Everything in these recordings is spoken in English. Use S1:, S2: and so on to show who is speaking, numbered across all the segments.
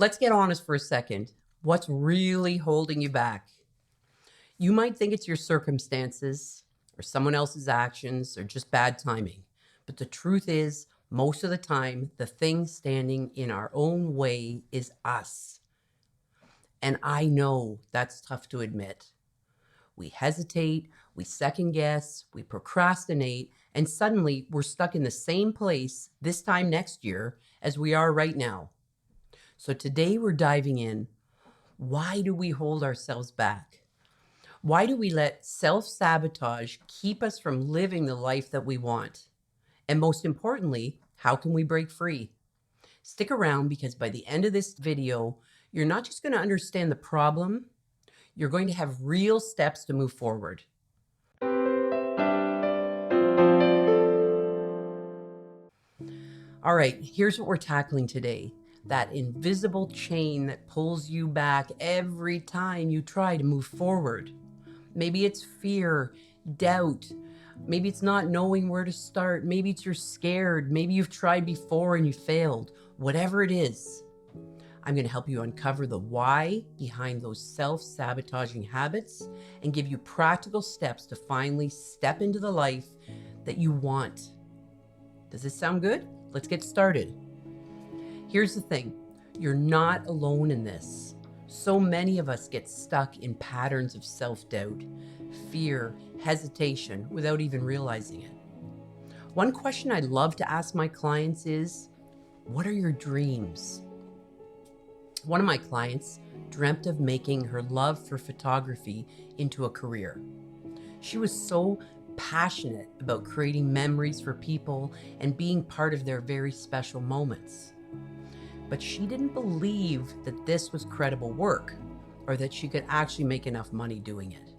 S1: Let's get honest for a second. What's really holding you back? You might think it's your circumstances or someone else's actions or just bad timing. But the truth is, most of the time, the thing standing in our own way is us. And I know that's tough to admit. We hesitate, we second guess, we procrastinate, and suddenly we're stuck in the same place this time next year as we are right now. So today we're diving in. Why do we hold ourselves back? Why do we let self-sabotage keep us from living the life that we want? And most importantly, how can we break free? Stick around because by the end of this video, you're not just going to understand the problem, you're going to have real steps to move forward. All right, here's what we're tackling today. That invisible chain that pulls you back every time you try to move forward. Maybe it's fear, doubt. Maybe it's not knowing where to start. Maybe it's you're scared. Maybe you've tried before and you failed. Whatever it is, I'm going to help you uncover the why behind those self-sabotaging habits and give you practical steps to finally step into the life that you want. Does this sound good? Let's get started. Here's the thing. You're not alone in this. So many of us get stuck in patterns of self-doubt, fear, hesitation without even realizing it. One question I love to ask my clients is, what are your dreams? One of my clients dreamt of making her love for photography into a career. She was so passionate about creating memories for people and being part of their very special moments. But she didn't believe that this was credible work or that she could actually make enough money doing it.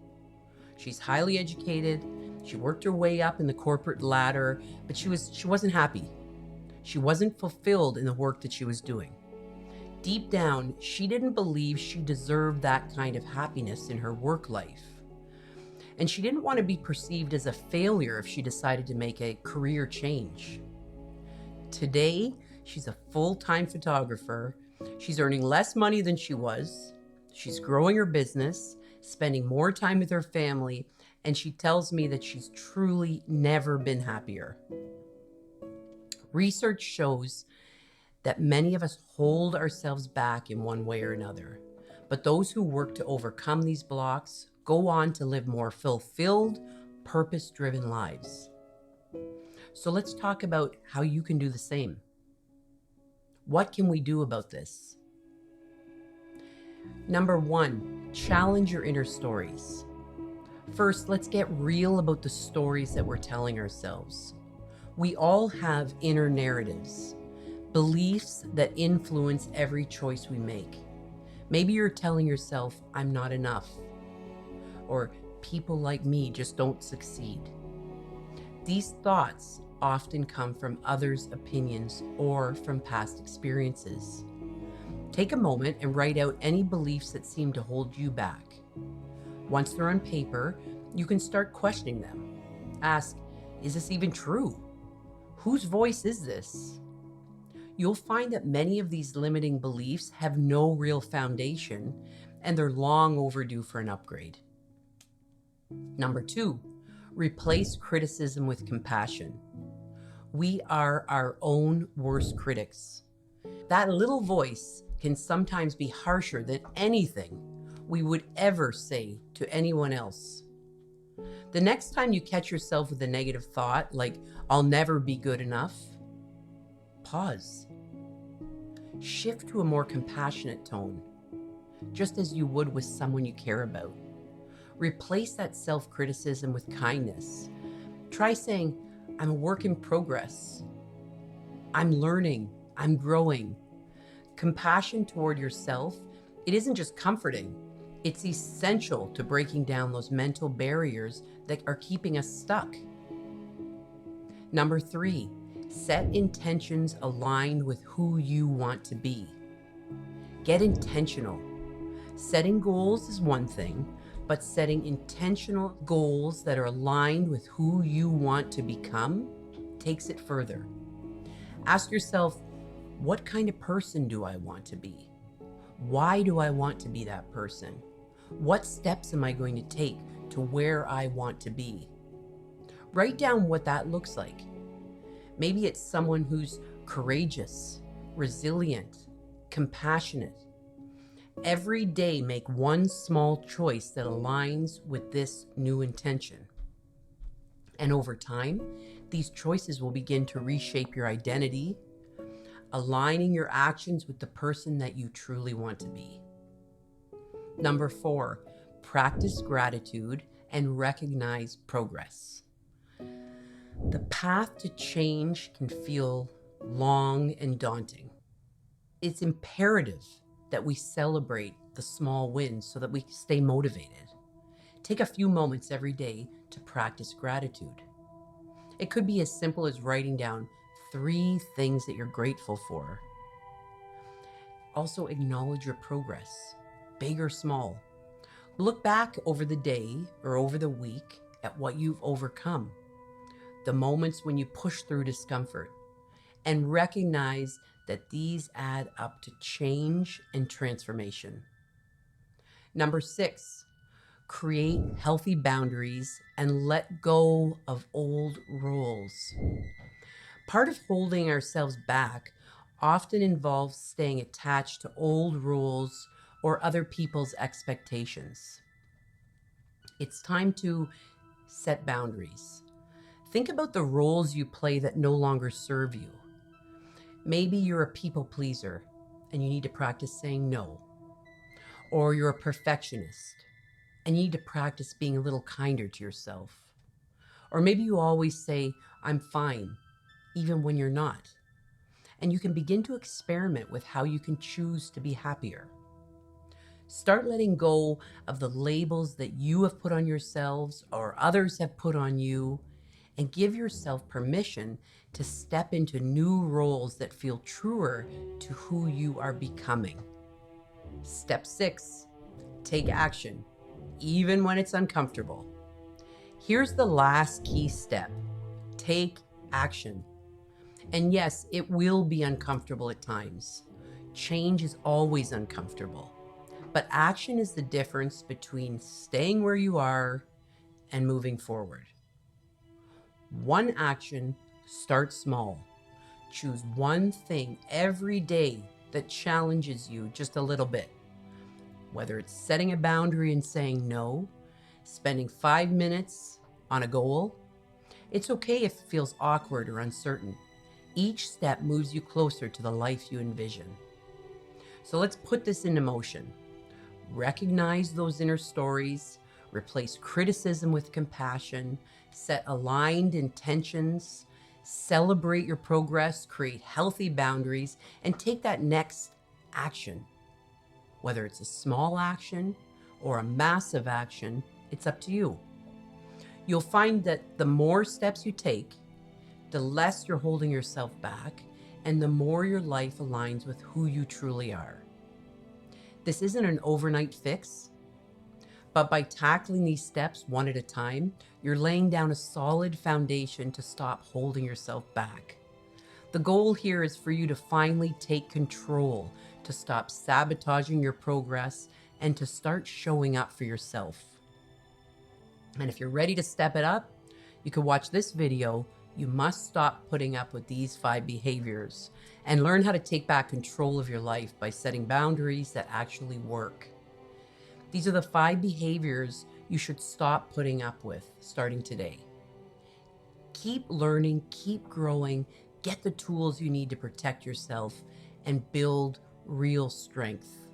S1: She's highly educated. She worked her way up in the corporate ladder, but she wasn't happy. She wasn't fulfilled in the work that she was doing. Deep down, she didn't believe she deserved that kind of happiness in her work life. And she didn't want to be perceived as a failure if she decided to make a career change. Today, she's a full-time photographer. She's earning less money than she was. She's growing her business, spending more time with her family, and she tells me that she's truly never been happier. Research shows that many of us hold ourselves back in one way or another, but those who work to overcome these blocks go on to live more fulfilled, purpose-driven lives. So let's talk about how you can do the same. What can we do about this? Number one, challenge your inner stories. First, let's get real about the stories that we're telling ourselves. We all have inner narratives, beliefs that influence every choice we make. Maybe you're telling yourself, I'm not enough, or people like me just don't succeed. These thoughts often come from others' opinions or from past experiences. Take a moment and write out any beliefs that seem to hold you back. Once they're on paper, you can start questioning them. Ask, is this even true? Whose voice is this? You'll find that many of these limiting beliefs have no real foundation and they're long overdue for an upgrade. Number two, replace criticism with compassion. We are our own worst critics. That little voice can sometimes be harsher than anything we would ever say to anyone else. The next time you catch yourself with a negative thought like, I'll never be good enough, pause. Shift to a more compassionate tone, just as you would with someone you care about. Replace that self-criticism with kindness. Try saying, I'm a work in progress. I'm learning. I'm growing. Compassion toward yourself, it isn't just comforting. It's essential to breaking down those mental barriers that are keeping us stuck. Number three, set intentions aligned with who you want to be. Get intentional. Setting goals is one thing, but setting intentional goals that are aligned with who you want to become takes it further. Ask yourself, what kind of person do I want to be? Why do I want to be that person? What steps am I going to take to where I want to be? Write down what that looks like. Maybe it's someone who's courageous, resilient, compassionate. Every day, make one small choice that aligns with this new intention. And over time, these choices will begin to reshape your identity, aligning your actions with the person that you truly want to be. Number 4, practice gratitude and recognize progress. The path to change can feel long and daunting. It's imperative that we celebrate the small wins so that we stay motivated. Take a few moments every day to practice gratitude. It could be as simple as writing down 3 things that you're grateful for. Also, acknowledge your progress, big or small. Look back over the day or over the week at what you've overcome, the moments when you push through discomfort, and recognize that these add up to change and transformation. Number 6, create healthy boundaries and let go of old roles. Part of holding ourselves back often involves staying attached to old rules or other people's expectations. It's time to set boundaries. Think about the roles you play that no longer serve you. Maybe you're a people pleaser and you need to practice saying no. Or you're a perfectionist and you need to practice being a little kinder to yourself. Or maybe you always say, I'm fine, even when you're not. And you can begin to experiment with how you can choose to be happier. Start letting go of the labels that you have put on yourselves or others have put on you, and give yourself permission to step into new roles that feel truer to who you are becoming. Step 6, take action, even when it's uncomfortable. Here's the last key step: take action. And yes, it will be uncomfortable at times. Change is always uncomfortable. But action is the difference between staying where you are and moving forward. One action, start small. Choose one thing every day that challenges you just a little bit. Whether it's setting a boundary and saying no, spending 5 minutes on a goal. It's okay if it feels awkward or uncertain. Each step moves you closer to the life you envision. So let's put this into motion. Recognize those inner stories, replace criticism with compassion, set aligned intentions, celebrate your progress, create healthy boundaries, and take that next action. Whether it's a small action or a massive action, it's up to you. You'll find that the more steps you take, the less you're holding yourself back, and the more your life aligns with who you truly are. This isn't an overnight fix, but by tackling these steps one at a time, you're laying down a solid foundation to stop holding yourself back. The goal here is for you to finally take control, to stop sabotaging your progress, and to start showing up for yourself. And if you're ready to step it up, you can watch this video. You must stop putting up with these 5 behaviors and learn how to take back control of your life by setting boundaries that actually work. These are the 5 behaviors you should stop putting up with starting today. Keep learning, keep growing, get the tools you need to protect yourself and build real strength.